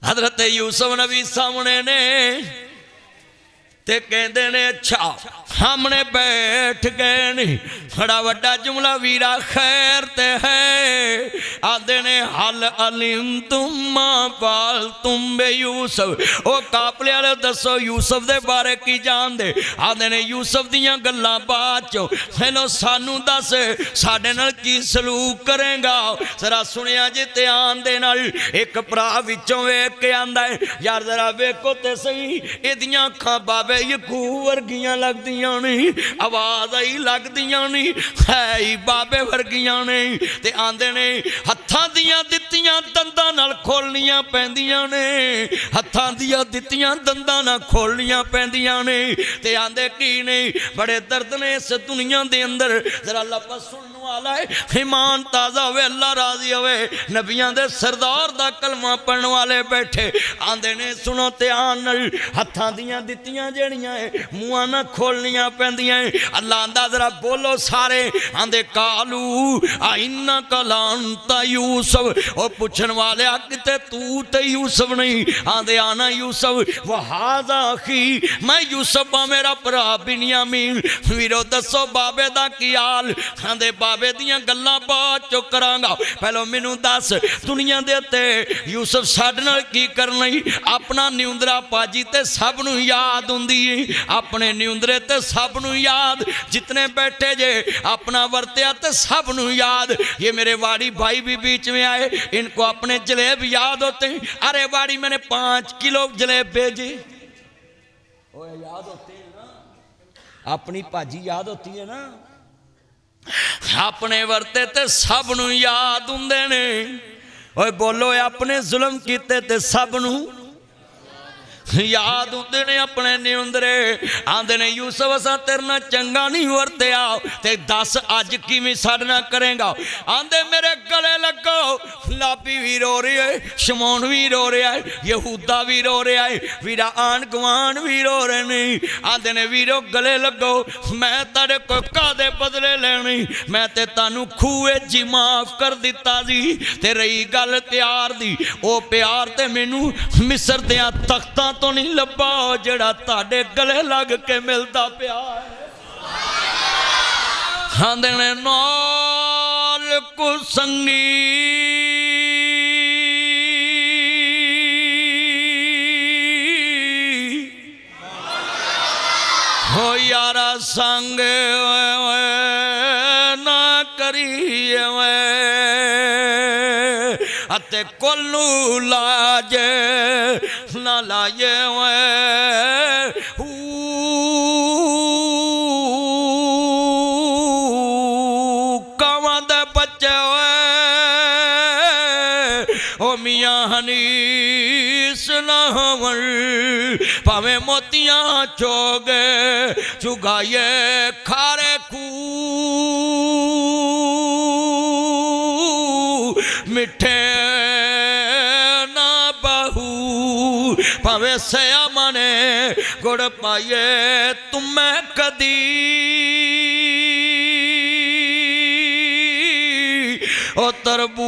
हजरत यूसुफ नबी सामने ने ते कहते ने अच्छा सामने बैठ गए नहीं। बड़ा वड्डा जुमला वीरा खैर ते है। आदे ने हल अलिम तुम पाल तुम बे यूसुफ। ओ कापले वाले दसो यूसुफ दे बारे की जानदे। आदे ने यूसुफ दियां गल्लां बाद चो हेलो सानू दस साडे नाल की सलूक करेगा। जरा सुनिया जे ध्यान दे नाल। एक भरा विचों वेख के आंदा है यार जरा वेखो ते सही इहदियां अखां बाबे यकूब वर्गियां लगदियां नहीं। आवाज़ आई लगदियां नहीं है ही बाबे वर्गियां नहीं। ते आंदे ने हत्थां दियां दित्तियां दंदां नाल खोलनियां पैंदियां ने। हत्थां दियां दित्तियां दंदां नाल खोलनियां पैंदियां ने। ते आंदे की नहीं बड़े दर्द ने इस दुनिया दे अंदर। जरा लफ्ज़ सुनने वाला है ईमान ताज़ा होवे अल्लाह राजी होवे। नबियां दे सरदार दा कलमा पढ़ने वाले बैठे आंदे ने सुनो ध्यान नाल। हत्थां दियां दित्तियां जड़ियां मुँह ना खोलनियां पैंदियां। अल्लाह आंदा जरा बोलो सारे आंदे कालू आइन्ना कलांता यूसुफ। ओ पुछन वाले किते तू ते यूसुफ नहीं। आंदे आना यूसुफ वहाजा ही मैं यूसुफ मेरा भरा बिन्यामीन। वीरो दसो बाबे दा की हाल। आंदे बाबे दियां गल्लां बाद चो करांगा पहलो मैनू दस दुनिया दे उत्ते यूसुफ साडे नाल की करना ही। अपना न्यूंदरा पाजी ते सब नूं याद हुंदी अपने न्यूंदरे ते सब नूं याद। जितने बैठे जे अपना वरत्या ते सब नूं याद। ये मेरे वाड़ी भाई भी बीच में आए इनको अपने जलेब याद होते हैं। अरे वाड़ी मैंने 5 किलो जलेब भेजे ओए याद होते हैं ना। अपनी भाजी याद होती है ना। अपने वरते ते सब नूं याद हुंदे ने। ओए बोलो अपने जुल्म कीते ते सब नूं याद होंदे ने अपने न्यूंदरे। आंदे ने यूसुफ असां तेरे नाल चंगा नहीं वरत्या ते दस अज किवें साडे नाल करेगा। आंदे मेरे गले लगो। लाबी भी रो रही है शमौन भी रो रहा है यहूदा भी रो रहा है वीरा आन गवान भी रो रहे नहीं। आंदे ने वीरो गले लगो मैं तेरे को कादे बदले लेने मैं ते तानू खूहे जी माफ कर दिता जी। ते रही गल प्यार दी ओ प्यार ते मैनू मिस्र दियां तख्तां तो नहीं लब्बा जड़ा ताड़े गले लग के मिलता प्या है। आंदे ने नाल कुसंगी हो यारा संग ना करिए अते कोलू लाज ना लाए कावां दे बच्चे ओ मियां हनीस ना होवन भावें मोतियां चोग चुगाए खारे खू मिठे ना बहू भावे सया मने गुड़ पाए तुम्हें कदी ओ तरबूज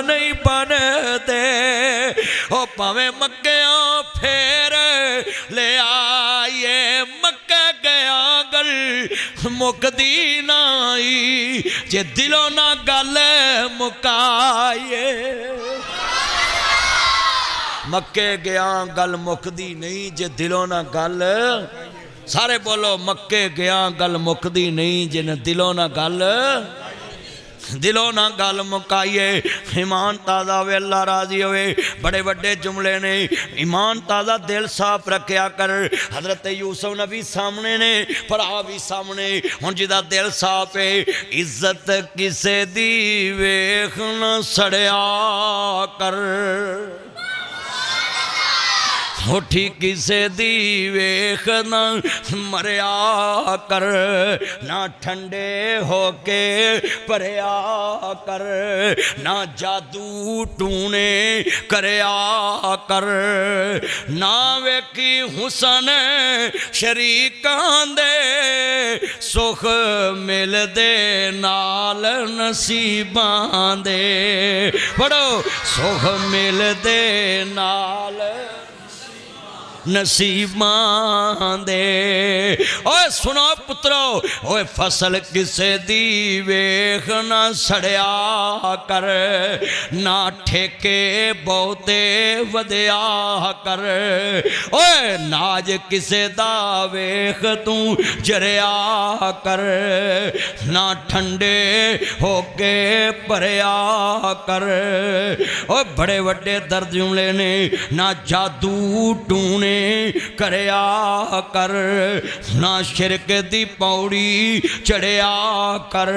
नहीं बनते ओ भावे मक्कियां फेर ले आए मक्के गया गल मुकदी नाई जे दिलों ना गल मुकाए। मक्के गया गल मुकदी नहीं जे दिलों ना गल सारे बोलो मक्के गया गल मुकदी नहीं जे दिलों ना गल दिलों ना गल मुकाइए। ईमान ताज़ा वे अल्लाह राजी होवे। बड़े बड़े जुमले ने ईमान ताज़ा दिल साफ रखया कर। हजरत यूसुफ नबी सामने ने भरा भी सामने हुण जिदा दिल साफ है इज्जत किसे दी वेख न सड़िया कर। होठी किसे दी वेख ना मरिया कर, ना ठंडे होके भरिया कर, ना जादू टूने करया कर, ना वेखी हुसन शरीकां दे सुख मिलदे नाल नसीबां दे। पढ़ो सुख मिलदे नाल नसीबां दे। ओए सुनो पुत्रो, ओए फसल किसे दी वेख ना सड़िया कर, ना ठेके बहुते वधिया कर, ओए नाज किसे दा वेख तू जरिया कर, ना ठंडे होके भरिया कर। ओए बड़े वड्डे दर्द जुमले ने, ना जादू टूने करया कर, ना शिरक दी पौड़ी चढ़िया कर,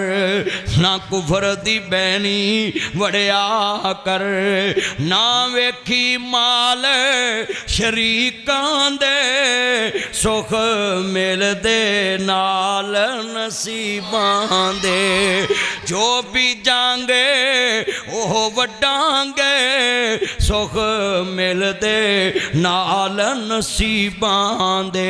ना कुफर दी बैनी वड़िया कर, ना वेखी माल शरीकां दे सुख मिलदे नाल नसीबां दे। जो बीजांगे ओह वड्डांगे सुख मिलदे नाल नसीबां दे।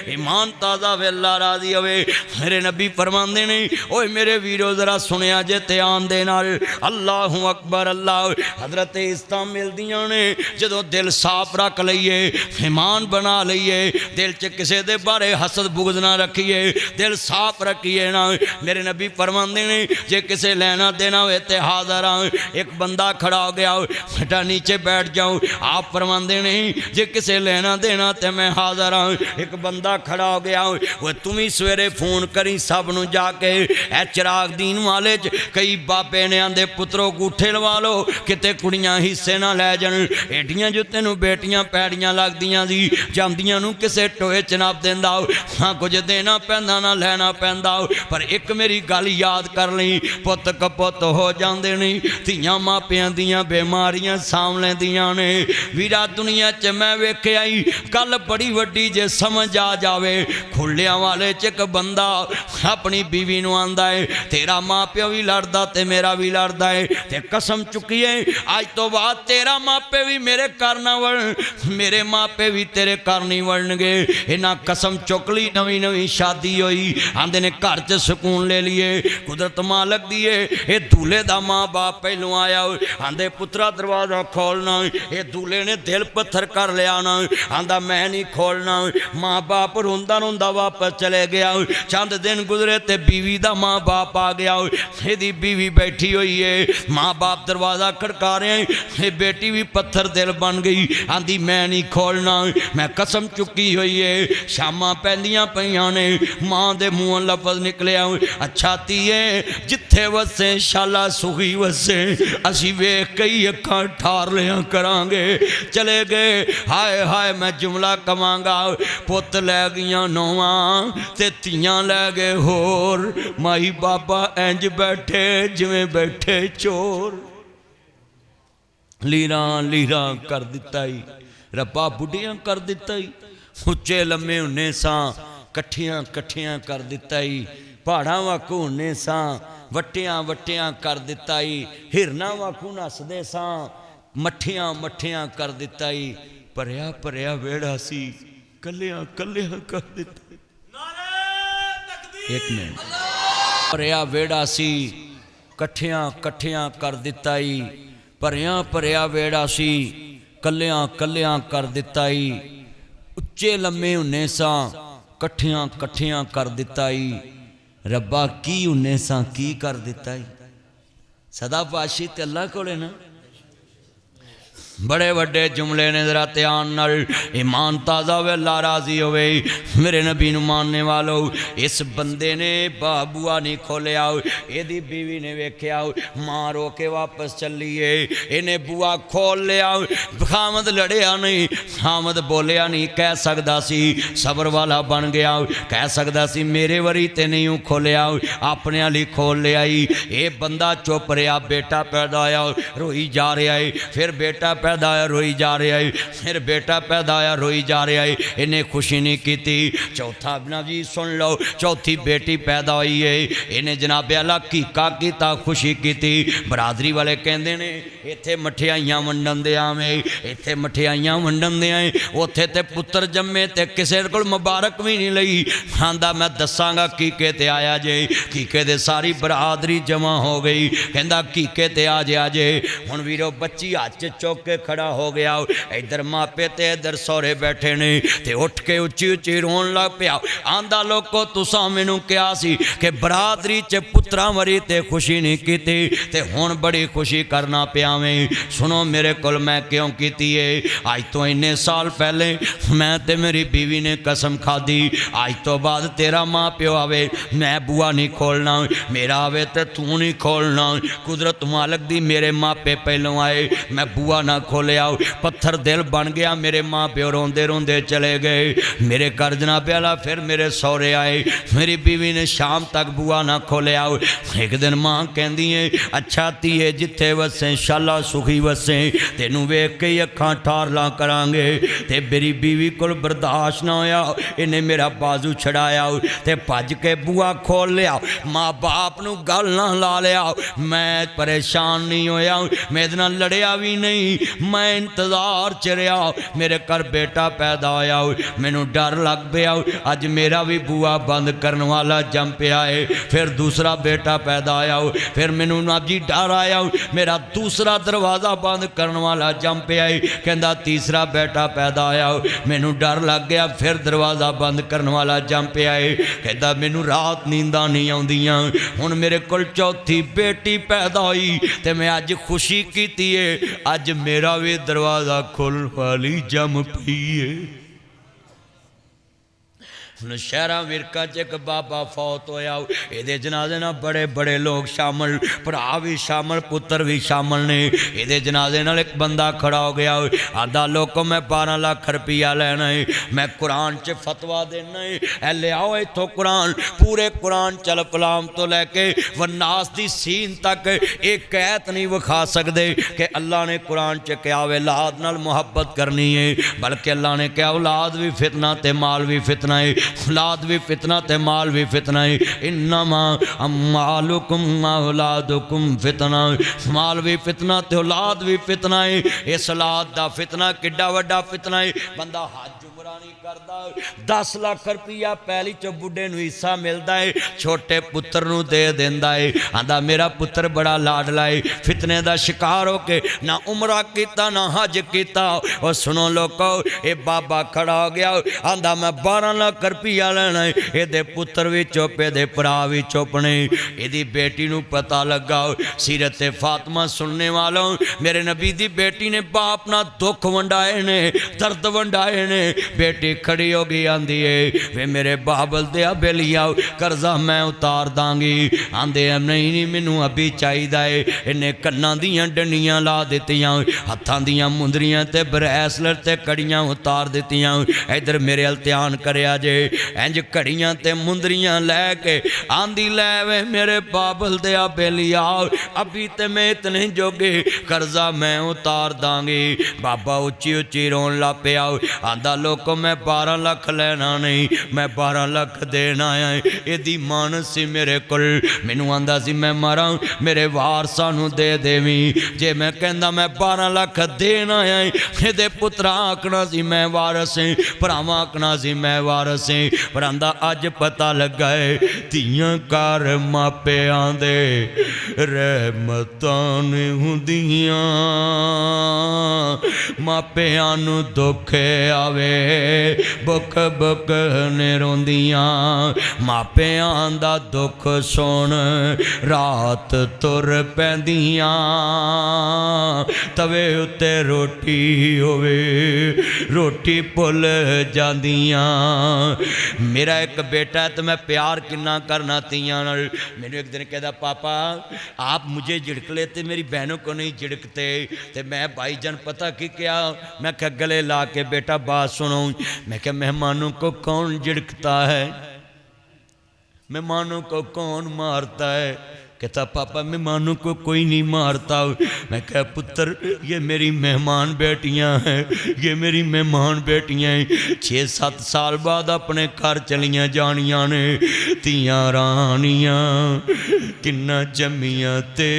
ईमान ताज़ा वेला राजी होवे। मेरे नबी फरमांदे ने, ओए मेरे वीरो जरा सुनिया जे ध्यान दे नाल। अल्लाहु अकबर अल्लाह। हजरत इस्लाम मिलदियां ने जदों दिल साफ रख लईए, ईमान बना लईए, दिल च किसे दे बारे हसद बुगज ना रखिए, दिल साफ रखिए ना। मेरे नबी फरमांदे ने जे किसे लेना देना होए ते हाज़र आ। एक बंदा खड़ा हो गया, बेटा नीचे बैठ जाओ। आप फरमांदे ने जे किसे लेना देना ते मैं हाज़र हाँ। एक बंदा खड़ा हो गया, वो तुम ही सवेरे फोन करी सब नूं जाके। ए चिराग दीन वाले च कई बाबे ने आंदे पुत्रो गूठे लवा लो किते कुड़ियां हिस्से ना लै जान। एडियां जो तेनू बेटियां पैड़ियां लगदियां सी, जांदियां नूं किसे टोए च नप देंदा। हाँ कुछ देना पैंदा ना लैना पैंदा, पर एक मेरी गल याद कर लई, पुत कपुत हो जांदे ने, धीआं मापियां दियां बीमारियां साम लैंदियां ने। वीरा दुनिया च मैं वेख्या ही गल बड़ी वड्डी जे समझ आ जावे। खुलियां वाले च एक बंदा अपनी बीवी नूं आंदा है, तेरा माँ प्यो भी लड़दा ते मेरा भी लड़दा है, ते कसम चुकी है अज तो बाद तेरा मापे भी मेरे घर ना वड़न, मेरे मापे भी तेरे घर नहीं वड़नगे। इन्हां कसम चुक ली। नवी नवी शादी होई, आंदे ने घर च सुकून ले लिए। कुदरत मालक दी ये दूल्हे दा माँ बाप पहलों आया, आंदे पुत्रा दरवाजा खोलना। ये दूल्हे ने दिल पत्थर कर लिया ना, आंदा मैं नहीं खोलना। माँ बाप रोंदा रोंदा वापस चले गया। चंद दिन गुजरे ते बीवी दा माँ बाप आ गया। यदी बीवी बैठी हुई है, माँ बाप दरवाज़ा खड़का रहे हैं, ये बेटी भी पत्थर दिल बन गई। आंदी मैं नहीं खोलना, मैं कसम चुकी हुई है। शामां पैंदियां पईयां ने, माँ दे मूँहों लफज निकलिया, अच्छा धीए जिथे वसे शाला सुखी वसे, असी वेख कई अखां ठार लिया करांगे। चले गए। हाय हाय मैं जुमला कवांगा, पुत लै गईयां नौवां ते धीआं लै गए होर। माई बाबा इंज बैठे जिवें बैठे चोर। लीरां लीरां कर दिता ही रब्बा, बुढ़ियां कर दिता ही। उच्चे लम्मे होने सां कट्ठियां कट्ठियां कर दिता ही। पहाड़ां वाकू होने सां वट्टियां वट्टियां कर दिता ही। हिरना वाकू नसदे सां मट्ठियां मट्ठियां कर दिता ही। भरिया भरिया वेड़ा सी कलियां कलियां कर दिता। एक मिनट। भरिया वेड़ा सी कट्ठियां कट्ठियां कर दिता ही। भरिया भरिया वेड़ा सी कलियां कलियां कर दिता ही। उच्चे लम्मे होने सां कट्ठियां कट्ठियां कर दिता ही। रब्बा की होने सां की कर दिता ही। सदा पाशी ते अल्लाह कोले ना। बड़े वड्डे जुमले ने, जरा ध्यान नाल। ईमान ताज़ा वे अल्लाह राजी होवे। मेरे नबी नूं मानने वालो, इस बंदे ने बाबूआ नहीं खोलिया। एदी बीवी ने वेख्या, मां रो के वापस चलीए, इन्हें बुआ खोल लिया। खामद लड़िया नहीं, खामद बोलिया नहीं। कह सकदा सी सबर वाला बन गया, कह सकदा सी मेरे वरी ते नहीं खोलिया, अपने वाली खोल लिया। ये बंदा चुप रहा। बेटा पैदा होया, रोई जा रहा है। फिर बेटा पैदा होया रोई जा रहा है, फिर बेटा पैदा होया रोई जा रहा है, इन्हें खुशी नहीं की। चौथा ना जी सुन लो, चौथी बेटी पैदा हुई है, इन्हें जनाब अला कीका किया खुशी की। बरादरी वाले कहते ने इत्थे मठियाइयां वंडन दे आवें, इत्थे मठियाइयां वंडन दे आए, उत्थे ते पुत्र जम्मे ते किसी को मुबारक भी नहीं लई। आंदा मैं दसांगा कीके ते आया जे। कीके दे सारी बरादरी जमा हो गई, कहंदा कीके ते आ जे। हुण वीरो बच्ची हाथ च चुक के खड़ा हो गया, इधर मापे ते इधर सौरे बैठे ने, ते उठ के उच्ची उच्ची रोन लग पिया। आंदा लोको तुसां मैनूं कहा सी कि बरादरी च पुत्रा मरी ते खुशी नहीं की, ते हुण बड़ी खुशी करना पिया में। सुनो मेरे कोल मैं क्यों कीती है। अज तो इन्ने साल पहले मैं ते मेरी बीवी ने कसम खाधी, अज तो बाद तेरा माँ प्यो आवे मैं बुआ नहीं खोलना, मेरा आवे तो तू नहीं खोलना। कुदरत मालक दी मेरे मापे पहलों आए, मैं बुआ ना खोलिया, पत्थर दिल बन गया। मेरे माँ प्यो रोंदे रोंदे चले गए। मेरे घर जनाब आला फिर मेरे सौरे आए, मेरी बीवी ने शाम तक बुआ ना खोलिया। एक दिन माँ कहती है अच्छा धीए जिथे वसे शाला सुखी वसे, तेनू वेख के अखां ठारला करांगे। ते मेरी बीवी को बर्दाश्त ना होया, इन्हें मेरा बाजू छड़ाया ते भज के बुआ खोल लिया। माँ बाप नू गल ना ला लिया। मैं परेशान नहीं होया, मेरे नाल लड़िया भी नहीं, मैं इंतजार च रहा। मेरे घर बेटा पैदा होया, मैनू डर लग पिया अज मेरा भी बुआ बंद करने वाला जम पिया है। फिर दूसरा बेटा पैदा होया, फिर मैनू ना जी डर आया, मेरा दूसरा दरवाज़ा बंद करने वाला जम पिया है। कहता तीसरा बेटा पैदा होया, मैनू डर लग गया, फिर दरवाज़ा बंद करने वाला जम पिया है। कहता मैनू रात नींदा नहीं आउंदियां, हुण मेरे कोल चौथी बेटी पैदा हुई ते मैं अज खुशी की है, अज मेरा भी दरवाज़ा खुल वाली जम पई है। नौशहरा विरका च एक बाबा फौत होया, ये जनाजे ना बड़े बड़े लोग शामिल, भरा भी शामिल, पुत्र भी शामिल ने। ये जनाजे नाल एक बंदा खड़ा हो गया, आंदा लोको मैं 12 लाख रुपया लैना है, मैं कुरान च फतवा देना है, ए ले आओ इथों कुरान। पूरे कुरान चल कलाम तो लैके वन्नास दी सीन तक एक कैत नहीं विखा सकते कि अल्लाह ने कुरान च कहा औलाद नाल मुहब्बत करनी है, बल्कि अल्लाह ने कहा औलाद भी फितना ते माल भी फितना है, औलाद भी फितना ते माल भी फितना है। इन्नमा अम्वालुकुम औलादुकुम फितना, माल भी फितना ते औलाद भी फितना है। इस औलाद दा फितना किड्डा वड्डा फितना है। बंदा हज उमरा नहीं करता, 10 लाख रुपया पहली चो बुढ़े नूं हिस्सा मिलता है, छोटे पुत्र नूं दे देंदा है। आंदा मेरा पुत्र बड़ा लाडला है, फितने दा शिकार होके ना उमरा कीता ना हज कीता। और सुनो लोको, ये बाबा खड़ा हो गया, आंदा मैं 12 लाख रुपया लेना है, ये पुत्र भी चुप, ये भरा भी चुप ने। यदी बेटी नूं पता लगा, सीरत फातिमा सुनने वालों, मेरे नबी दी बेटी ने बाप ना दुख वंडाए ने, दर्द वंडाए ने। बेटी खड़ी हो गई, आंदी है वे मेरे बाबल दिया बेलिया कर्जा मैं उतार दांगी। आंदे नहीं नहीं मैनू अभी चाहिदा है। इन्हें कन्ना दियां डंडियां ला दित्तियां, हत्थां दियां मुंदरियां ते ब्रैसलेट ते कड़ियां उतार दित्तियां। इधर मेरे अल ध्यान करया जे, इंज घड़ियां ते मुंदरियां लैके आंदी लै वे मेरे बाबल दिया बेलिया, अभी ते मैं इतने जोगे कर्जा मैं उतार दांगी। बाबा उच्ची उच्ची रोन ला पिया, आंदा लोको मैं 12 लाख लेना नहीं, मैं 12 लाख देना आया। यदी मन सी मेरे कोल, मैनू आंदा सी मैं मरा मेरे वारसां नूं दे देवी। जे मैं कहंदा मैं 12 लाख देना आया, ये पुत्रा आखना सी मैं वारस है, भरावां आखना सी मैं वारस है। पर आंदा अज पता लगा है धीआं घर मापिआं दे रहमतां नहीं हुंदियां, मापिआं नूं दुख आवे बुक बुक ने रोंदियां। मापिआं दा दुख सुन रात तुर पैंदियां, तवे उत्ते रोटी होवे रोटी भुल जांदियां। मेरा एक बेटा है तो मैं प्यार किन्ना करना तियां नाल। मैनू एक दिन कहता पापा आप मुझे झिड़क लेते, मेरी बहनों को नहीं झिड़कते। तो मैं भाईजान पता कि क्या, मैं क्या गले ला के बेटा बात सुनो, मैं क्या मेहमानों को कौन झिड़कता है, मेहमानों को कौन मारता है, कहता पापा मेहमानों को कोई नहीं मारता। मैं कहा पुत्र ये मेरी मेहमान बेटियां हैं, ये मेरी मेहमान बेटियां हैं। 6-7 साल बाद अपने घर चलियां जानियां ने। तियां रानियां किन्ना जम्मियां ते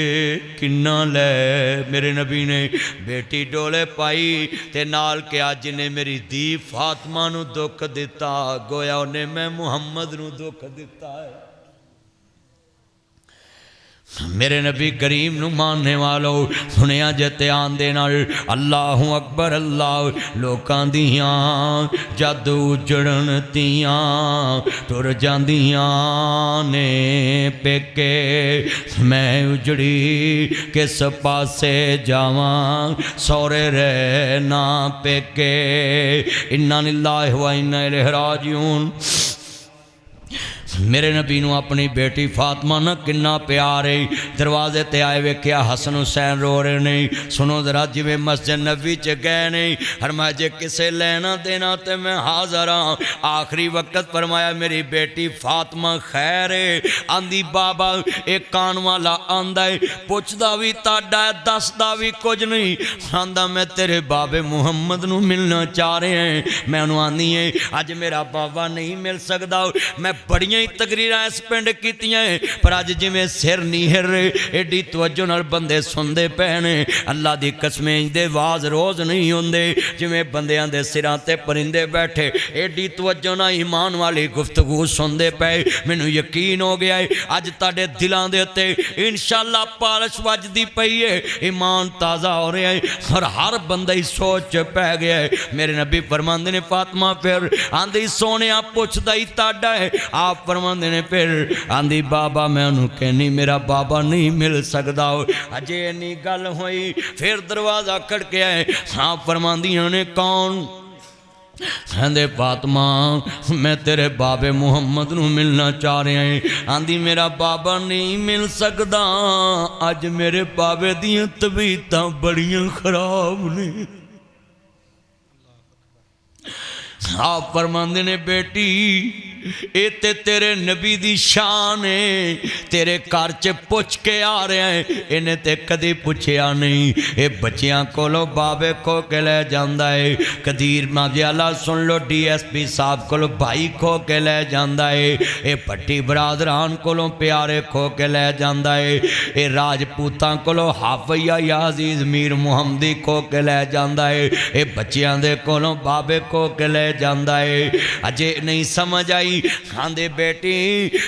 किन्ना लै। मेरे नबी ने बेटी डोले पाई ते नाल क्या जिन्हें मेरी धी फातिमा नू दुख दिता गोया उन्हें मैं मुहम्मद नू दुख दिता है। मेरे नबी करीम नू मानने वालों सुनिया जे ध्यान दे नाल अल्लाह अकबर अल्लाह। लोकां दियां जद उजड़न तियां टुर जांदियां ने पेके। मैं उजड़ी किस पासे जावां सौरे रहना पेके। इन्ना लिल्लाहि व इन्ना इलैहि राजिऊन। मेरे नबी नू अपनी बेटी फातिमा ना किन्ना प्यार है। दरवाजे ते आए वेख्या हसन हुसैन रो रहे नहीं। सुनो जरा जिवें मस्जिद नबी च गए नहीं फरमाया जे किसे लेना देना ते मैं हाज़र हाँ। आखिरी वक्त फरमाया मेरी बेटी फातिमा खैर है। आंदी बाबा एक कान वाला आंदा है पुछदा भी ताड़ा है दसदा भी कुछ नहीं। आंदा मैं तेरे बाबे मुहम्मद नू मिलना चाह रहे हैं। मैं उन्होंने आनी है अज मेरा बाबा नहीं मिल सकता। मैं बड़ियां तकरीरां इस पिंड कीतियां पर अज जिवें सिर नहीं हिल रहे एडी तवज्जो नाल बंदे सुनते पे ने। अल्लाह दी कसम दे वाज रोज़ नहीं होंदे जिवें बंदियां दे सिरां ते परिंदे बैठे एडी तवज्जो नाल ईमान वाली गुफ्तगू सुनते पे। मैनूं यकीन हो गया है अज तुहाडे दिलां दे उत्ते इंशाअल्लाह पालिश वजदी पई है। ईमान ताज़ा हो रहा है और हर बंदा ही सोच पै गया है। मेरे नबी फरमांदे ने फातिमा फिर आंदी सोनिया पुछदा ही ताड़ा है। आप फरमांदे ने फिर आंदी बाबा मैं उन्होंने कहनी मेरा बाबा नहीं मिल सकता। अजे इन्नी गल हुई फिर दरवाज़ा खड़किया है। हाँ फरमांदियां ने कौन? कहते फातिमा मैं तेरे बाबे मुहम्मद नू मिलना चाह रहा है। आंदी मेरा बाबा नहीं मिल सकता अज मेरे बाबे दियां तबीयतां बड़ियां खराब ने। आप फरमांदे ने बेटी ये ते तेरे नबी दी शान है। तेरे घर च पुछ के आ रहा है इन्हें ते कदी पुछया नहीं। ये बच्चियां कोलों बाबे खो के ले जांदा है। कदीर माजियाला सुन लो DSP साहब कोलों भाई खो के ले जांदा है। ये भट्टी बरादरान कोलों प्यारे खो के ले जांदा है। ये राजपूतां कोलों हाफिया या अजीज मीर मुहम्मदी खो के ले जांदा है। ये बच्चियां दे कोलों बाबे खो के ले जांदा है। अजे नहीं समझ आई आंदे बेटी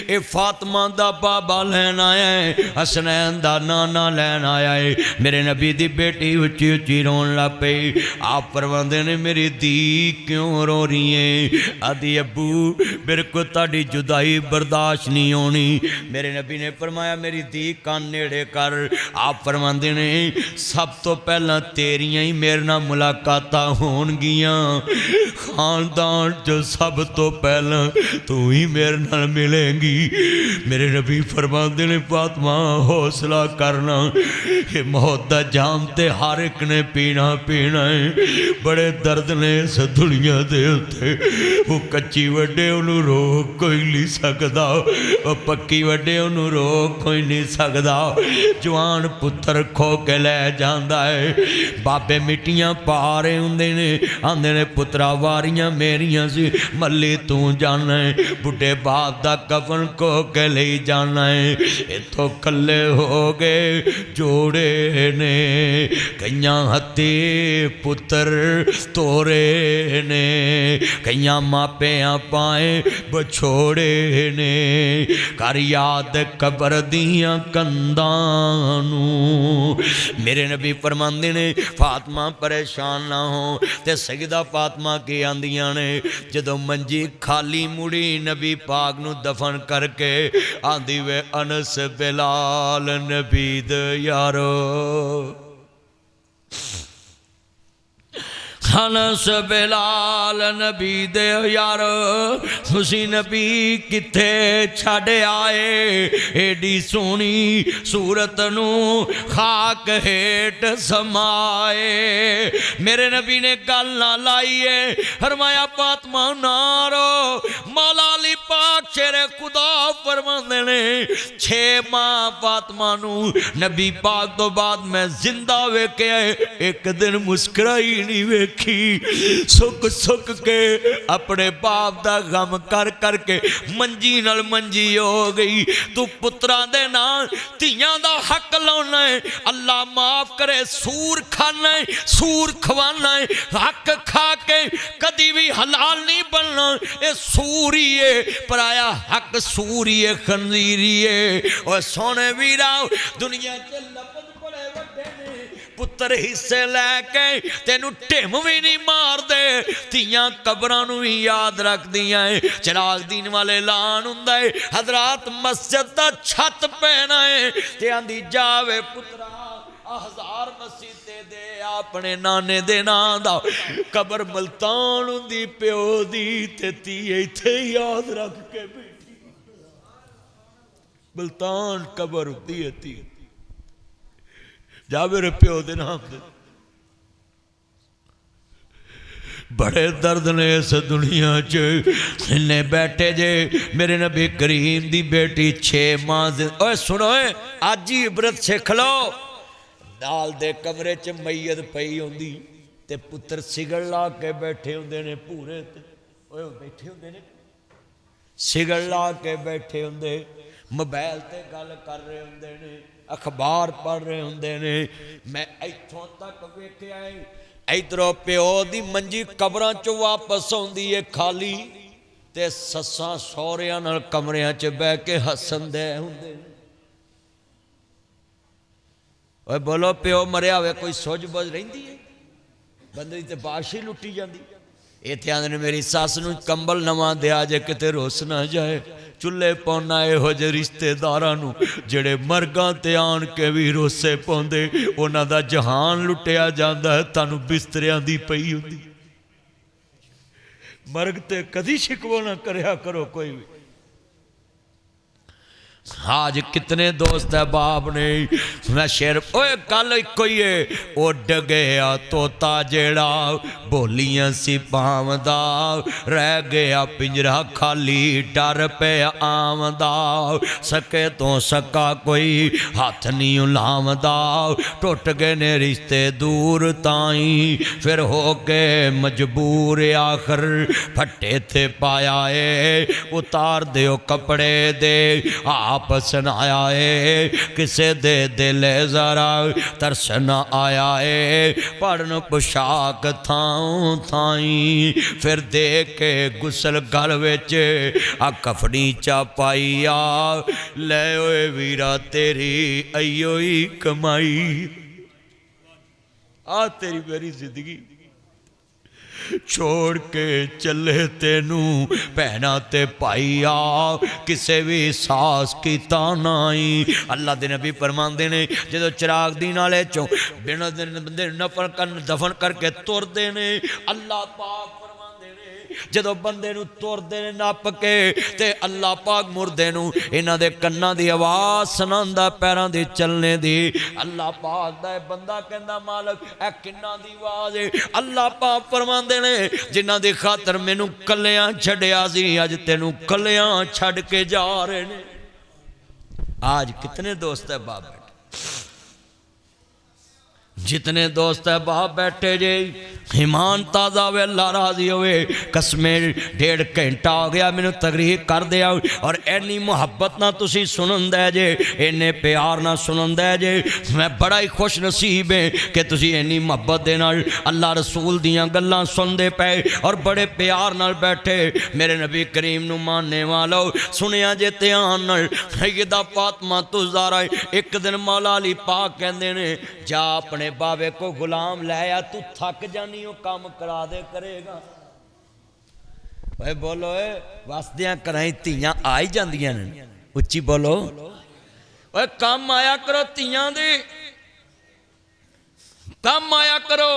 ये फातिमा दा बाबा लैन आया है हसनैन दा नाना लैन आया है। मेरे नबी दी बेटी उच्ची उच्ची रोन लग पई। आप फरमांदे ने मेरी धी क्यों रो रही है? आदि अबू मेरे को ताड़ी जुदाई बर्दाश्त नहीं होनी। मेरे नबी ने फरमाया मेरी धी कान नेड़े कर। आप फरमांदे ने सब तो पहला तेरियां ही मेरे नाल मुलाकातां होणगियां। खानदान जो सब तो पहला तू ही मेरे नाल मिलेंगी। मेरे नबी फरमाते ने फातिमा हौसला करना ये मौत दा जाम ते हर एक ने पीना पीना है। बड़े दर्द ने इस दुनिया दे उत्ते। वो कच्ची वड्डे उन्होंने रोक कोई नहीं सकता, वो पक्की वड्डे उन्होंने रोक कोई नहीं सकता। जवान पुत्र खो के ले जाता है। बाबे मिट्टियां पा रहे होंदे ने आंदे ने पुत्रा वारियां मेरियां सी मल्ली तू जाना है। बुढ़े बाप दा कफन को के ले जाना है। इथों कल्ले हो गए जोड़े ने कईयां हत्ती पुत्र तोरे ने कईयां मापियां पाए बछोड़े ने। कर याद कबर दियां कंधां नूं। मेरे नबी फरमांदे ने फातिमा परेशान ना हो। ते सईदा फातिमा की आंदियां ने जदों मंजी खाली मुड़ी नबी पाक नूं दफन करके आंदी वे अनस बिलाल नबी दे यारो। अनस बिलाल नबी दे यार तुसी नबी किथे छड़ आए। एडी सोहनी सूरत नू खाक हेठ समाए। मेरे नबी ने गल ना लाई है फरमाया फातिमा नारो मौला अली पाक शेर मेरे खुदा फरमाते ने 6 माह फातिमा नू नबी पाक तो बाद मैं जिंदा वेख्या एक दिन मुस्कुराई नहीं वेखी सुख सुख के अपने बाप दा गम कर करके मंजी नाल मंजी हो गई। तू पुत्रा दे नाल धीआं दा हक लाउना है, अल्लाह माफ करे सूर खाना है, सूर खवाना है, हक खा के कदी भी हलाल नहीं बनना। ये सूर ही है, पराया हक सूर ही है, खंजीर ही है। और सोने वीरा दुनिया च लफज बड़े वड्डे ने, पुत्र हिस्से लैके तेनू ढिम भी नहीं मार दे। धीआं कबरां नू भी याद रख दियां है। चिराग दीन वाले ऐलान हुंदा है हजरात मस्जिद दा छत पैना है ते आंदी जावे पुत्रा 1000 मसीते दे अपने नाने दे नां दा। कबर मुल्तान हुंदी प्यो दी ते धी इत्थे याद रख के बैठी। मुल्तान कबर हुंदी है धी, जा मेरे प्यो दे नाम दे। बड़े दर्द ने इस दुनिया च इन्ने बैठे जे मेरे नबी करीम दी बेटी 6 माह। ओए सुनो अज ही इबरत सिख लो। नाल दे कमरे च मैयत पई होंदी ते पुत्र सिगड़ ला के बैठे होंदे ने पूरे ते। ओए बैठे होंदे ने सिगड़ ला के बैठे होंदे, मोबाइल ते गल कर रहे होंदे ने, अखबार पढ़ रहे होंदे ने। मैं इत्थों तक वेख्या इधरों प्यो दी मंजी कबरां चों वापस आउंदी है खाली ते सस्सां सौहरियां नाल कमरियां च बह के हसन दे हुंदे। ओए बोलो प्यो मरिया होवे कोई सुझ बुझ रहिंदी है? बंदे दी ते बाश ही लुट्टी जांदी। इत्थे आंदे ने मेरी सस नूं कंबल नवां दिया जे किते रुस ना जाए। चुल्हे पाउना इहो जे रिश्तेदारां नूं जिहड़े मरगां ते आण के भी रोसे पाउंदे, उन्हां दा जहान लुटिया जांदा है, तुहानूं बिस्तरियां दी पई हुंदी। मरग ते कदी शिकवा ना करया करो कोई भी। आज कितने दोस्त है बाप ने मैं शेर ओए गल इको ही है। उड गया तोता जेड़ा बोलियां सी पावदा, रह गया पिंजरा खाली डर पे आमदा। सके तो सका कोई हाथ नहीं लावदा, टुट गए ने रिश्ते दूर ताई फिर हो के मजबूर आखिर फट्टे थे पाया है। उतार दो कपड़े दे आपस न आया है, किसे दे दिल जरा तरसन आया है। पढ़न पोशाक थाऊं थाई फिर दे के गुसल गल विच आ कफनी चा पाई आ। ले ओए वीरा तेरी अयो ही कमाई, आ तेरी मेरी जिंदगी छोड़ के चले तेनू भैना ते भाई आ किसे भी सास कीता नाई। अल्लाह दे नबी फरमांदे ने जदों चिराग दीन वाले चों बिन बंदे नफल कर दफन करके तुरदे ने, अल्लाह पाक जदों बंदे नूं तुरदे ने नप के ते अल्लाह पाक मुर्दे नूं इन्हां दे कन्नां दी आवाज़ सुनांदा पैरां दे चलने दी। अल्लाह पाक दा बंदा कहंदा मालक ऐ किन्नां दी आवाज़ है। अल्लाह पाक फरमांदे ने जिन्हां दी खातर मैनूं कल्लियां छड्डिया सी अज तैनूं कल्लियां छड्ड के जा रहे ने। आज कितने दोस्त है बाप जितने दोस्त है बाप बैठे जे ईमान ताज़ा वे अल्लाह राजी होवे। कसमें 1.5 घंटा हो गया मैनू तकरीर कर दिया और इन्नी मुहब्बत ना तुसी सुनन दे जे, इन्ने प्यार ना सुनन दे जे। मैं बड़ा ही खुश नसीब है कि तुसी इन्नी मुहब्बत दे नाल अल्लाह रसूल दियां गल्लां सुनदे पे और बड़े प्यार नाल बैठे। मेरे नबी करीम नू मानने वालों सुनिया जे ध्यान नाल सैयदा फातिमा तो ज़हरा एक दिन मौला अली पाक कहंदे ने जा अपने बाबे को गुलाम लाया, तू थक जानी हो काम करा दे करेगा। भाई बोलो वसदियां कराई धीयां आ ही जांदियां ने, उच्ची बोलो ओए काम आया करो धीयां दे, काम आया करो।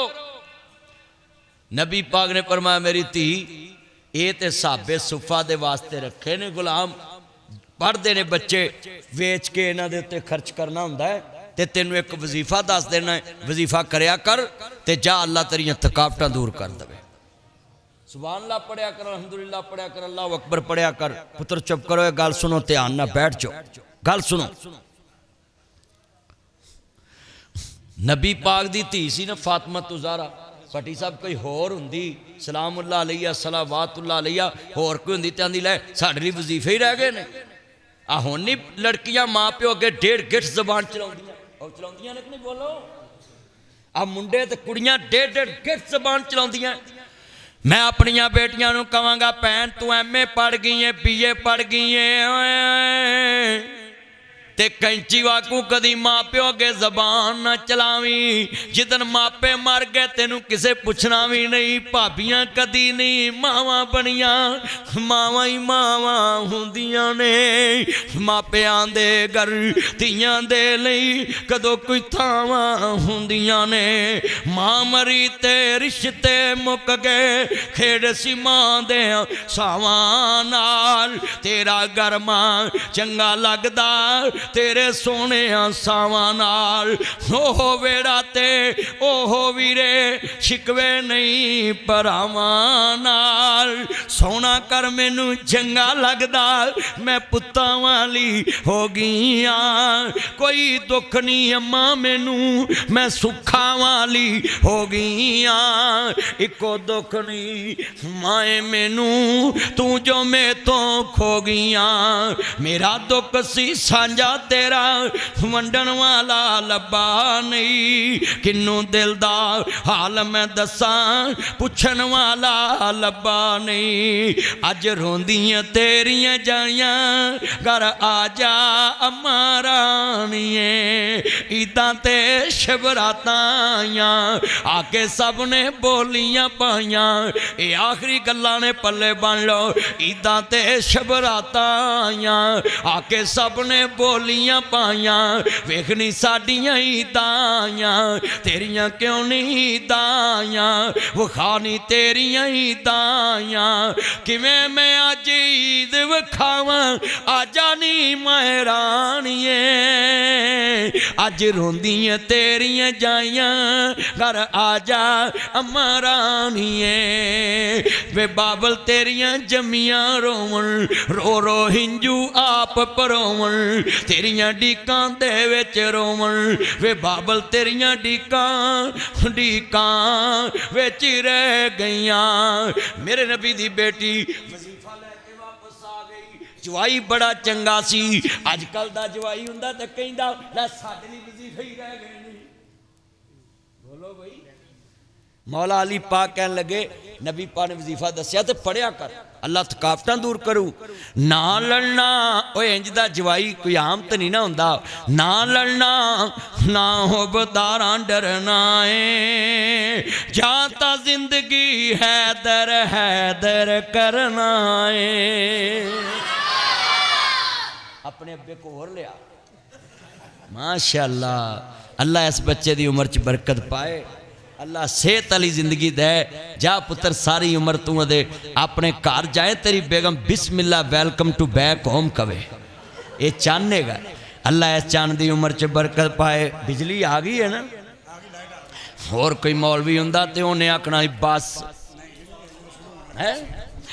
नबी पाक ने फरमाया मेरी धी ये ते साबे सुफा दे वास्ते रखे ने गुलाम, पढ़ते ने बच्चे वेच के इन्हां दे उत्ते खर्च करना हुंदा है ते तेनू एक वजीफा दस देना है, वजीफा करया कर ते जा अल्लाह तेरियां थकावटां दूर कर दे। सुभान अल्लाह पढ़िया कर, अल्हम्दुलिल्लाह पढ़िया कर, अल्लाह अकबर पढ़िया कर। पुत्र चुप करो, ये गल सुनो, ध्यान ना बैठ जाओ, गल सुनो। नबी पाक दी धी सी ना फातिमा ज़हरा, भट्टी साहब कोई होर हुंदी सलामुल्लाह अलैहा सलावातुल्लाह अलैहा, होर कोई हुंदी ते आंदी लै साडे लई वजीफे ही रह गए ने। आ हुण नहीं लड़कियां माँ प्यो अगे 1.5 गिठ जबान चलाउंदियां, और चलाउंदियां ने कि नहीं बोलो। आ मुंडे ते कुड़ियां 1.5 गिठ जबान चलाउंदियां। मैं अपनियां बेटियां नूं कहांगा भैन तू MA पढ़ गई है, BA पढ़ गई है, ते कैंची वाकू कदी माँ प्यो अगे जबान ना चलावी। जिदन मापे मर गए तेनू किसे पुछना भी नहीं, भाबियां कदी नहीं मावां बनियां, मावां ही मावां हुंदियां ने। मापियां दे घर धीआं दे लई कदों कोई थावां हुंदियां ने। मां मरी ते रिश्ते मुक गए, खेड़ सी मां दे सावां नाल। तेरा घर मां चंगा लगदा तेरे सोने सावां नाल। ओहो वेड़ा ते ओहो वीरे शिकवे नहीं भरावां नाल। सोना कर मैनू चंगा लगदा, मैं पुत्तां वाली हो गई हाँ। कोई दुख नहीं अम्मा मैनू, मैं सुखा वाली हो गई हाँ। इको दुख नहीं माए मैनू, तू जो मैं तो खो गई हाँ। मेरा दुख सी सांझा तेरा वंडन वाला लब्बा नहीं। किन्नू दिल दा हाल मैं दसा पुछन वाला लब्बा नहीं। अज रोंदियां तेरियां जाइयां घर आजा अम्मा रानिए। ईदां ते शबरातां आइयां आके सब ने बोलियां पाइयां। ये आखिरी गल्लां ने पल्ले बन लो। ईदां ते शबरातां आइयां आके सब ने बोलियां पाइयां। वेखनी साडियां ईदां तेरियां क्यों नहीं ईदां, वखानी तेरियां ईदां। किवें मैं अज ईद विखावां आजा नी मैं रानिए। अज रोंदियां तेरियां जाइयां घर आजा अम्मा रानिए। वे बाबल तेरियां जमियां रोवन रो रो हिंजू आप परोवन। तेरियां डीकां दे विच रोवन वे बाबल तेरियां डीकां विच रह गईयां। मेरे नबी दी बेटी वजीफा लैके वापस आ गई। जवाई बड़ा चंगा सी। अजकल दा जवाई हुंदा ते कहंदा लै साडे लई वजीफे ही रह गए ने। बोलो भाई। मौला अली पाक कहन लगे नबी पाक ने वजीफा दस्या ते पढ़िया कर, अल्लाह थकावटां दूर करू। ना लड़ना ओए इंज दा जवाई कोई आम तो नहीं ना हुंदा। ना लड़ना ना हो बदारां डरना है। जाता जिंदगी हैदर करना है। अपने अब्बे को होर लिया माशाअल्लाह। अल्लाह इस बच्चे दी उम्र च बरकत पाए, अल्लाह सेहत वाली जिंदगी दे। जा पुत्र सारी उम्र तू अपने घर जाए, तेरी बेगम बिस्मिल्लाह वेलकम टू बैक होम कवे। ये चाहेगा अल्लाह इस चांद की उम्र च बरकत पाए। बिजली आ गई है ना। होर कोई मौलवी हुंदा ते उन्हें आखना बस है।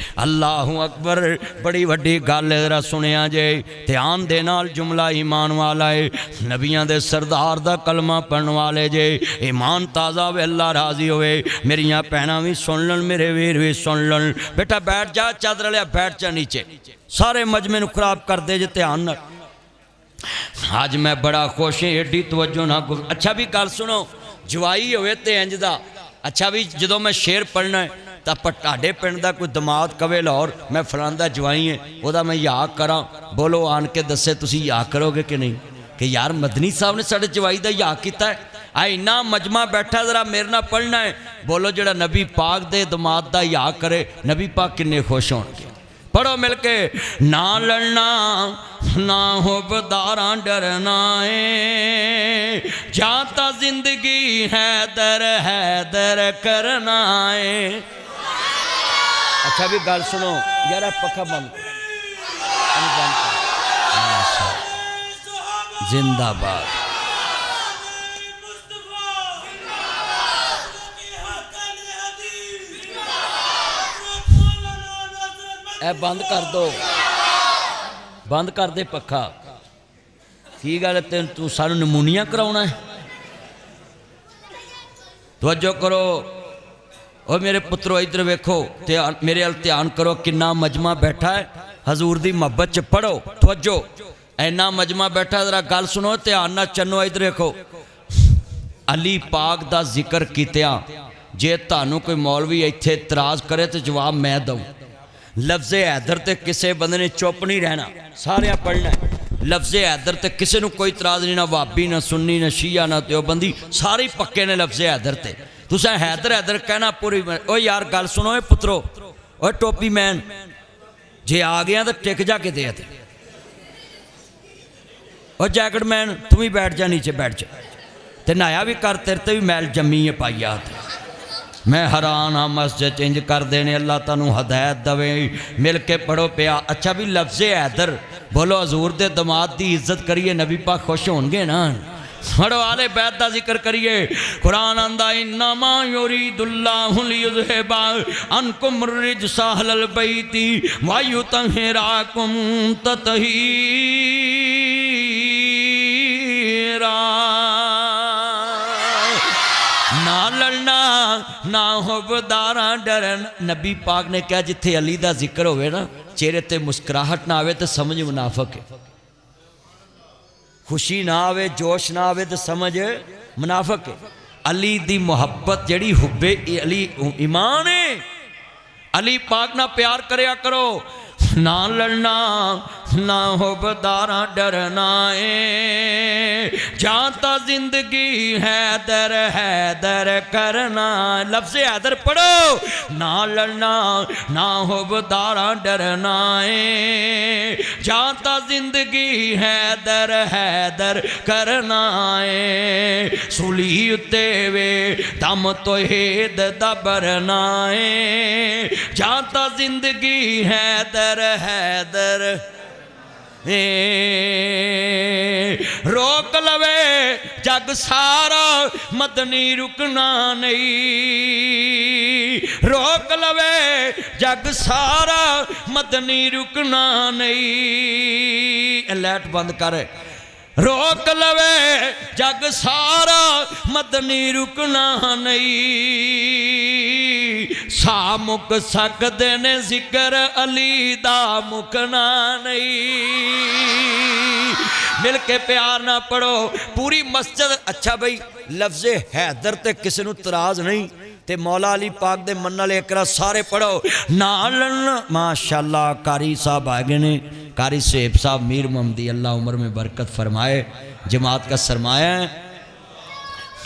अल्लाहू अकबर। बड़ी वड्डी गल जरा सुनिया जे ध्यान दे नाल। जुमला ईमान वाला है, नबियां दे सरदार दा कलमा पढ़न वाले जे। ईमान ताज़ा वे अल्लाह राजी होवे। मेरियां भैणां भी सुन लन, मेरे वीर भी सुन लन। बेटा बैठ जा, चादर लिया बैठ जा नीचे। सारे मजमे नूं खराब कर दे जे ध्यान नाल। अज मैं बड़ा खुश हूँ, एडी तवज्जो ना। अच्छा भी गल सुनो, जवाई होवे ते इंज दा। अच्छा भी जदों मैं शेर पढ़ना है तो ਤੁਹਾਡੇ पिंड का कोई दमाद कवे लाहौर मैं फलां दा जवाई है वह मैं याद करा। बोलो आन के दसे तुसी याद करोगे कि नहीं कि यार मदनी साहब ने साढ़े जवाई का याद किया है। आ इन्ना मजमा बैठा जरा मेरे नाल पढ़ना है। बोलो जड़ा नबी पाक दे दमाद का याद करे, नबी पाक किन्ने खुश होणगे। पढ़ो मिल के। ना लड़ना ना हो बदारां डरना है। जाता जिंदगी हैदर करना है। अच्छा भी गल सुनो यार, पक्का बंद जिंदाबाद। ए बंद कर दो, बंद कर दे पखा। की गल तेन तू सानू नमूनिया कराउणा है? तवज्जो करो और मेरे पुत्रो इधर वेखो, मेरे अल ध्यान करो, किन्ना मजमा बैठा है हजूर दी मोहब्बत च। पढ़ो तवज्जो, इन्ना मजमा बैठा, जरा गल सुनो ध्यान नाल चन्नो। इधर देखो, अली पाक दा जिक्र कीतिया जे तुहानू कोई मौलवी इत्थे इतराज़ करे तो जवाब मैं दूँ। लफ्ज़ हैदर ते किसी बंदे ने चुप नहीं रहना, सारे पढ़ना। लफ्ज़ हैदर ते किसी नू कोई इतराज़ नहीं, ना वाबी ना सुन्नी ना शिया ना देवबंदी, सारे पक्के ने लफ्ज़ हैदर ते। तुसें हैदर हैदर कहना पूरी। ओ यार गल सुनो ए पुत्रो, ओ टोपी मैन जे आ गया तो टिक जा के दे। और जैकेट मैन तू भी बैठ जा, नीचे बैठ जा, ते नहाया भी कर, तेरे ते भी मैल जम्मी है पाई आ। मैं हैरान हाँ, मस्जिद इंज कर देने। अल्लाह तैनू हदायत दवे, मिल के पढ़ो पिया। अच्छा भी लफ्ज़ हैदर बोलो, हजूर दे दमाद की इज्जत करिए, नबी पाक खुश होंगे ना। पढ़ो आले बैत का जिक्र करिए। कुरान आंदा इन्नमा युरीदुल्लाहु लियुज़हिबा अन्कुम रिज्सा अहलल बैति व युतहिराकुम तत्हीरा। ना लड़ना ना हुबदारा डरन। नबी पाक ने कहा जिथे अली का जिक्र होवे ना, चेहरे ते मुस्कुराहट ना आवे तो समझ मुनाफिक है। खुशी ना आवे, जोश ना आवे तो समझ मुनाफिक है। अली दी मोहब्बत जड़ी हुब्बे अली ईमान है। अली पाक ना प्यार करया करो। ना लड़ना ना हुबदारा डरना है, जाता जिंदगी हैदर हैदर करना। लफ्ज़ हैदर पढ़ो। ना लड़ना ना हुबदारा डरना है, जाता जिंदगी हैदर हैदर करना है। सूली उत्ते वे दम तो हेद दबरना है, जाता जिंदगी हैदर हैदर। रोक लवे जग सारा मदनी रुकना नहीं, रोक लवे जग सारा मदनी रुकना नहीं। लाइट बंद कर। रोक लवे जग सारा मदनी रुकना नहीं। सा मुक सकते ने जिक्र अली दा मुकना नहीं। मिल के प्यार ना पढ़ो पूरी मस्जिद। अच्छा भाई लफ्ज़ हैदर ते किसी नू तराज नहीं, ते मौला अली पाक दे मन वाले एकरा सारे पढ़ो। नालन माशाअल्लाह कारी साहब आ गए ने, कारी सेब साहब मीर मोहम्मदी, अल्लाह उम्र में बरकत फरमाए। जमात का सरमाया है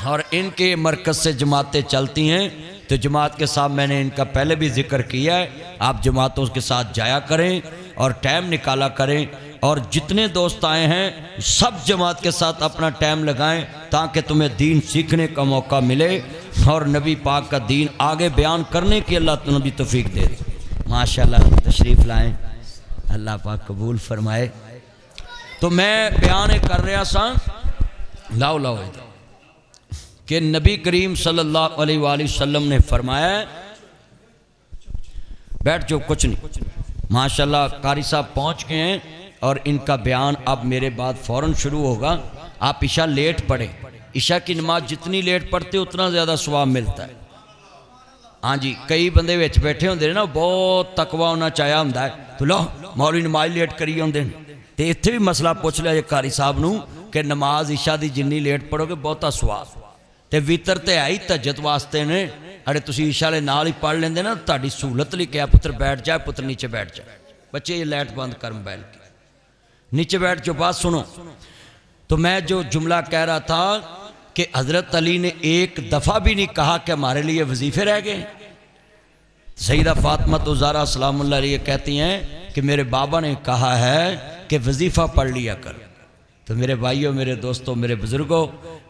और इनके मरकज़ से जमातें चलती हैं। तो जमात के साथ मैंने इनका पहले भी जिक्र किया है, आप जमातों के साथ जाया करें और टाइम निकाला करें। और जितने दोस्त आए हैं सब जमात के साथ अपना टाइम लगाएं ताकि तुम्हें दीन सीखने का मौका मिले और नबी पाक का दीन आगे बयान करने की अल्लाह तुम्हें भी तौफीक दे दे। माशाल्लाह तशरीफ़ लाएं, अल्लाह पाक कबूल फरमाए। तो मैं बयान कर रहा सा, लाओ लाओ कि नबी करीम सल्लल्लाहु अलैहि वसल्लम ने फरमाया, बैठ जाओ कुछ नहीं। माशाल्लाह कारी साहब पहुँच गए हैं और इनका बयान अब मेरे बाद फ़ौरन शुरू होगा। आप ईशा लेट पढ़े, ईशा की नमाज जितनी लेट पढ़ते उतना ज़्यादा सवाब मिलता है। हाँ जी, कई बंदे विच बैठे होंगे ना, बहुत तकवा उन्हें चाया होंदा है, तो लो मौलवी नमाज लेट करी आउंदे ने। तो इत्थे भी मसला पूछ लिया कारी साहब नूं कि नमाज ईशा की जिन्नी लेट पढ़ोगे बहुता सवाब। तो वितर तो है ही तहज्जुद वास्ते ने, अरे तुसीं ईशा वाले नाल ही पढ़ लेंदे ना, तुहाडी सहूलत लई कहा पुत्र बैठ जा, पुत्र नीचे बैठ जा। बच्चे ये लाइट बंद कर मोबाइल की, नीचे बैठ जो बात सुनो। तो मैं जो जुमला कह रहा था कि हज़रत अली ने एक दफ़ा भी नहीं कहा कि हमारे लिए वजीफ़े रह गए। सईदा फातिमा तो ज़हरा सलामुल्लाह अलैहा कहती हैं कि मेरे बाबा ने कहा है कि वजीफ़ा पढ़ लिया कर। तो मेरे भाइयों, मेरे दोस्तों, मेरे बुज़ुर्गों,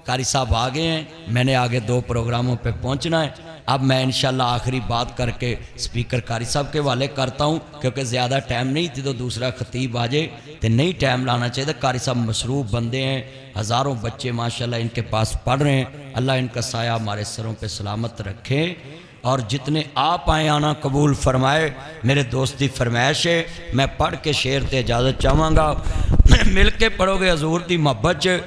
कारी साहब आ गए हैं, मैंने आगे 2 प्रोग्रामों पे पहुंचना है। अब मैं इंशाल्लाह आखिरी बात करके स्पीकर कारी साहब के हवाले करता हूं, क्योंकि ज़्यादा टाइम नहीं थी तो दूसरा खतीब आ जाए, तो नहीं टाइम लाना चाहिए। कारी साहब मसरूफ़ बंदे हैं, हज़ारों बच्चे माशाल्लाह इनके पास पढ़ रहे हैं। अल्लाह इनका साया हमारे सरों पर सलामत रखे और जितने आप आए आना कबूल फरमाए। मेरे दोस्त की फरमाइश है, मैं पढ़ के शेर ते इजाज़त चाहवागा, मिल के पढ़ोगे हजूर की मोहब्बत च।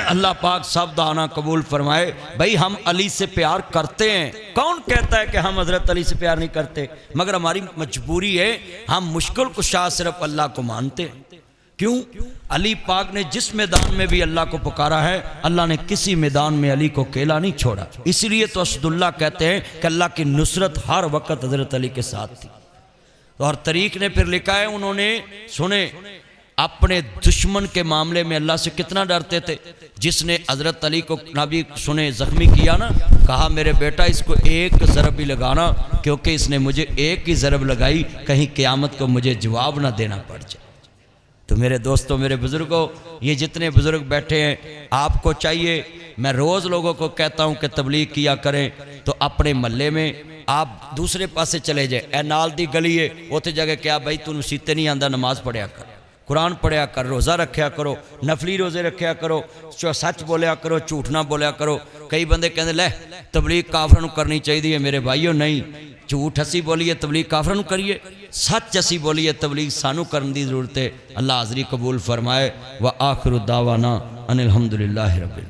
अल्लाह पाक सब दा आना कबूल फरमाए। भाई हम अली से प्यार करते हैं, कौन कहता है कि हम हज़रत अली से प्यार नहीं करते, मगर हमारी मजबूरी है, हम मुश्किल कुशा सिर्फ अल्लाह को मानते हैं। क्यों? अली पाक ने जिस मैदान में भी अल्लाह को पुकारा है, अल्लाह ने किसी मैदान में अली को अकेला नहीं छोड़ा। इसलिए तो असदुल्ला कहते हैं कि अल्लाह की नुसरत हर वक्त हज़रत अली के साथ थी। और तरीक ने फिर लिखा है, उन्होंने सुने अपने दुश्मन के मामले में अल्लाह से कितना डरते थे। जिसने हज़रत अली को नबी सुने ज़ख्मी किया ना, कहा मेरे बेटा इसको एक ज़रब ही लगाना, क्योंकि इसने मुझे एक ही ज़रब लगाई, कहीं क़यामत को मुझे जवाब ना देना पड़ जाए। तो मेरे दोस्तों, मेरे बुज़ुर्गों, ये जितने बुज़ुर्ग बैठे हैं, आपको चाहिए, मैं रोज़ लोगों को कहता हूँ कि तबलीग किया करें। तो अपने महल्ले में आप दूसरे पासे चले जाए, ए नाल दी गली है, उत्थे जगह क्या भाई तू सीते नहीं आंदा, नमाज पढ़िया कर, कुरान पढ़िया कर, रोज़ा रखा करो, नफली रोज़े रखा करो, सच बोलिया करो, झूठ ना बोलिया करो। कई बंदे कहते लै तबलीग काफरां नूं करनी चाहिए। मेरे भाईओ नहीं, झूठ असी बोलीए तबलीग काफरां नूं करिए, सच असी बोलीए तबलीग सानू करने की जरूरत है। अल्लाह हाज़री कबूल फरमाए। व आखिरु दावाना अनिल हम्दुलिल्लाहि रब्बिल।